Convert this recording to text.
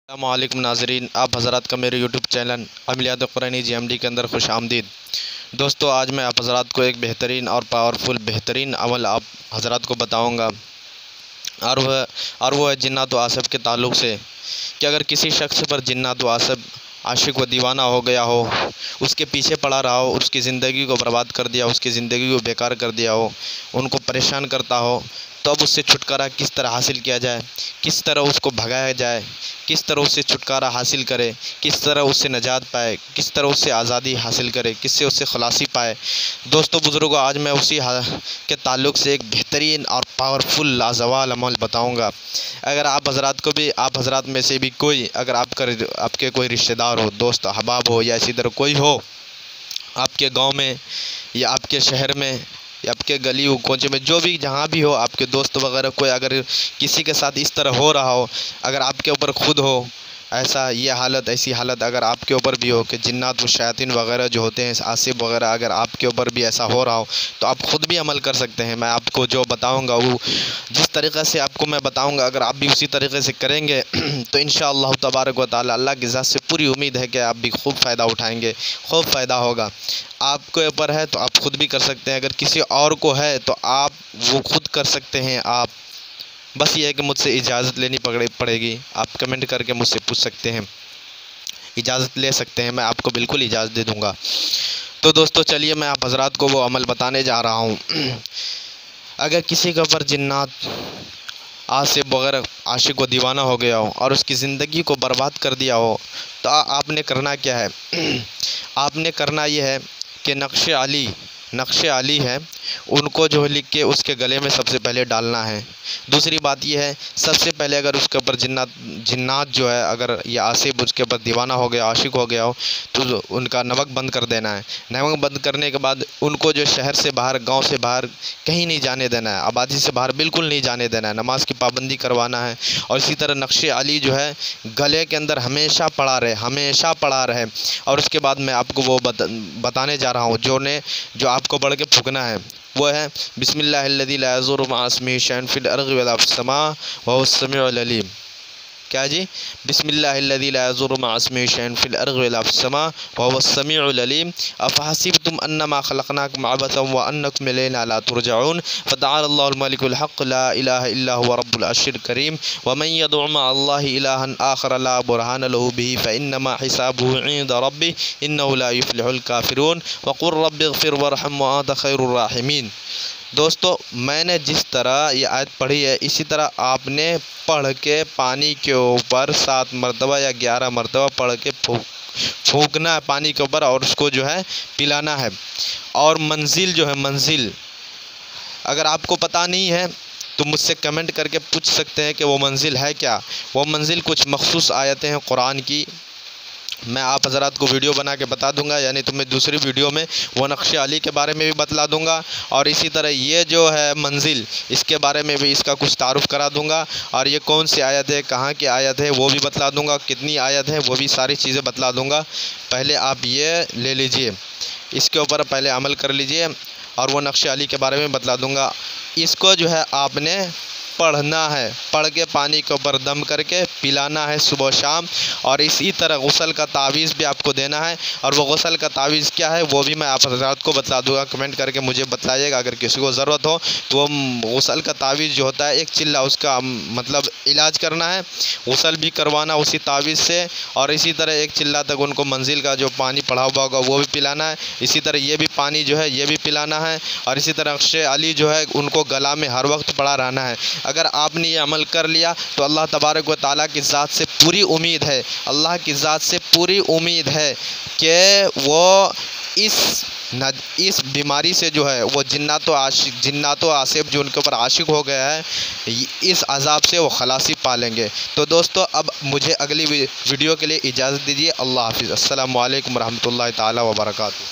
السلام علیکم ناظرین، آپ حضرات کا میرے یوٹیوب چینل عملیات قرآنی جی ایم ڈی کے اندر خوش آمدید۔ دوستو، آج میں آپ حضرات کو ایک بہترین اور پاورفل بہترین عمل آپ حضرات کو بتاؤں گا، اور وہ ہے جنات و عصب کے تعلق سے کہ اگر کسی شخص پر جنات و عصب عاشق و دیوانہ ہو گیا ہو، اس کے پیچھے پڑا رہا ہو، اس کی زندگی کو برباد کر دیا، اس کی زندگی کو بیکار کر دیا ہو، ان کو پریشان کرتا ہو، تو اب اس سے چھٹکارا کس طرح حاصل کیا جائے، کس طرح اس کو بھگایا جائے، کس طرح اس سے چھٹکارا حاصل کرے، کس طرح اس سے نجات پائے، کس طرح اس سے آزادی حاصل کرے، کس سے اس سے خلاصی پائے۔ دوستو بزرگوں، آج میں اسی کے تعلق سے ایک بہترین اور پاورفل لازوال عمل بتاؤں گا۔ اگر آپ حضرات کو بھی، آپ حضرات میں سے بھی کوئی، اگر آپ کے کوئی رشتہ دار ہو، دوست احباب ہو، یا اسی طرح کوئی ہو آپ کے گاؤں میں یا آپ کے شہر میں یا آپ کے گلی و کوچے میں، جو بھی جہاں بھی ہو، آپ کے دوست وغیرہ کوئی اگر کسی کے ساتھ اس طرح ہو رہا ہو، اگر آپ کے اوپر خود ہو ایسی حالت اگر آپ کے اوپر بھی ہو کہ جنات و شیاطین وغیرہ جو ہوتے ہیں، عاصب وغیرہ، اگر آپ کے اوپر بھی ایسا ہو رہا ہو تو آپ خود بھی عمل کر سکتے ہیں۔ میں آپ کو جو بتاؤں گا، وہ جس طریقے سے آپ کو میں بتاؤں گا، اگر آپ بھی اسی طریقے سے کریں گے تو انشاءاللہ تبارک و تعالی اللہ کی ذات سے پوری امید ہے کہ آپ بھی خوب فائدہ اٹھائیں گے، خوب فائدہ ہوگا۔ آپ کے اوپر ہے تو آپ خود بھی کر سکتے ہیں، اگر کسی اور کو ہے تو آپ وہ خود کر سکتے ہیں۔ آپ بس یہ ہے کہ مجھ سے اجازت لینی پڑے گی۔ آپ کمنٹ کر کے مجھ سے پوچھ سکتے ہیں، اجازت لے سکتے ہیں، میں آپ کو بالکل اجازت دے دوں گا۔ تو دوستو چلیے میں آپ حضرات کو وہ عمل بتانے جا رہا ہوں۔ اگر کسی کے اوپر جنات عاصب وغیرہ عاشق و دیوانہ ہو گیا ہو اور اس کی زندگی کو برباد کر دیا ہو، تو آپ نے کرنا کیا ہے؟ آپ نے کرنا یہ ہے کہ نقش علی ہے، ان کو جو لکھ کے اس کے گلے میں سب سے پہلے ڈالنا ہے۔ دوسری بات یہ ہے، سب سے پہلے اگر اس کے اوپر جنات جو ہے، اگر یہ عاصب اس کے اوپر دیوانہ ہو گیا، عاشق ہو گیا ہو، تو ان کا نمک بند کر دینا ہے۔ نمک بند کرنے کے بعد ان کو جو شہر سے باہر، گاؤں سے باہر کہیں نہیں جانے دینا ہے، آبادی سے باہر بالکل نہیں جانے دینا ہے، نماز کی پابندی کروانا ہے۔ اور اسی طرح نقش علی جو ہے گلے کے اندر ہمیشہ پڑا رہے۔ اور اس کے بعد میں آپ کو وہ بتانے جا رہا ہوں جو آپ کو بڑھ کے پھونکنا ہے، وہ ہے بسم اللہ الذی لا یضر مع اسمہ شیء فی الارض ولا فی السماء وهو السمیع العلیم۔ کیا جی؟ بسم اللہ الذی لا یضر مع اسمہ شیء فی الارض ولا فی السماء وهو السمیع العلیم۔ افحسبتم انما خلقناکم عبثا وانکم الینا لا ترجعون فتعالی اللہ الملک الحق لا الہ الا هو رب العرش الکریم ومن يدع مع اللہ الہا آخر لا برہان له به فانما حسابه عند ربہ انہ لا یفلح الکافرون وقل رب اغفر وارحم وانت خیر الراحمین۔ دوستو، میں نے جس طرح یہ آیت پڑھی ہے، اسی طرح آپ نے پڑھ کے پانی کے اوپر 7 مرتبہ یا 11 مرتبہ پڑھ کے پھونکنا ہے پانی کے اوپر، اور اس کو جو ہے پلانا ہے۔ اور منزل اگر آپ کو پتہ نہیں ہے تو مجھ سے کمنٹ کر کے پوچھ سکتے ہیں کہ وہ منزل ہے کیا۔ وہ منزل کچھ مخصوص آیتیں ہیں قرآن کی، میں آپ حضرات کو ویڈیو بنا کے بتا دوں گا، یعنی تمہیں دوسری ویڈیو میں وہ نقش علی کے بارے میں بھی بتلا دوں گا، اور اسی طرح یہ جو ہے منزل، اس کے بارے میں بھی اس کا کچھ تعارف کرا دوں گا، اور یہ کون سی آیت ہے، کہاں کی آیت ہے وہ بھی بتلا دوں گا، کتنی آیت ہے وہ بھی ساری چیزیں بتلا دوں گا۔ پہلے آپ یہ لے لیجئے، اس کے اوپر پہلے عمل کر لیجئے، اور وہ نقش علی کے بارے میں بتلا دوں گا۔ اس کو جو ہے آپ نے پڑھنا ہے، پڑھ کے پانی کے اوپر دم کر کے پلانا ہے صبح و شام۔ اور اسی طرح غسل کا تعویذ بھی آپ کو دینا ہے، اور وہ غسل کا تعویذ کیا ہے وہ بھی میں آپ حضرات کو بتلا دوں گا۔ کمنٹ کر کے مجھے بتلائیے گا، اگر کسی کو ضرورت ہو تو وہ غسل کا تعویذ جو ہوتا ہے، ایک چلہ اس کا مطلب علاج کرنا ہے، غسل بھی کروانا اسی تعویذ سے، اور اسی طرح ایک چلہ تک ان کو منزل کا جو پانی پڑا ہوا ہوگا وہ بھی پلانا ہے۔ اسی طرح یہ بھی پانی جو ہے یہ بھی پلانا ہے، اور اسی طرح نقش علی جو ہے ان کو گلا میں ہر وقت پڑا رہنا ہے۔ اگر آپ نے یہ عمل کر لیا تو اللہ تبارک و تعالیٰ کی ذات سے پوری امید ہے، اللہ کی ذات سے پوری امید ہے کہ وہ اس بیماری سے جو ہے، وہ جنات و عاصب جو ان کے اوپر عاشق ہو گیا ہے، اس عذاب سے وہ خلاصی پا لیں گے۔ تو دوستو، اب مجھے اگلی ویڈیو کے لیے اجازت دیجیے۔ اللہ حافظ۔ السلام علیکم ورحمۃ اللہ تعالیٰ وبرکاتہ۔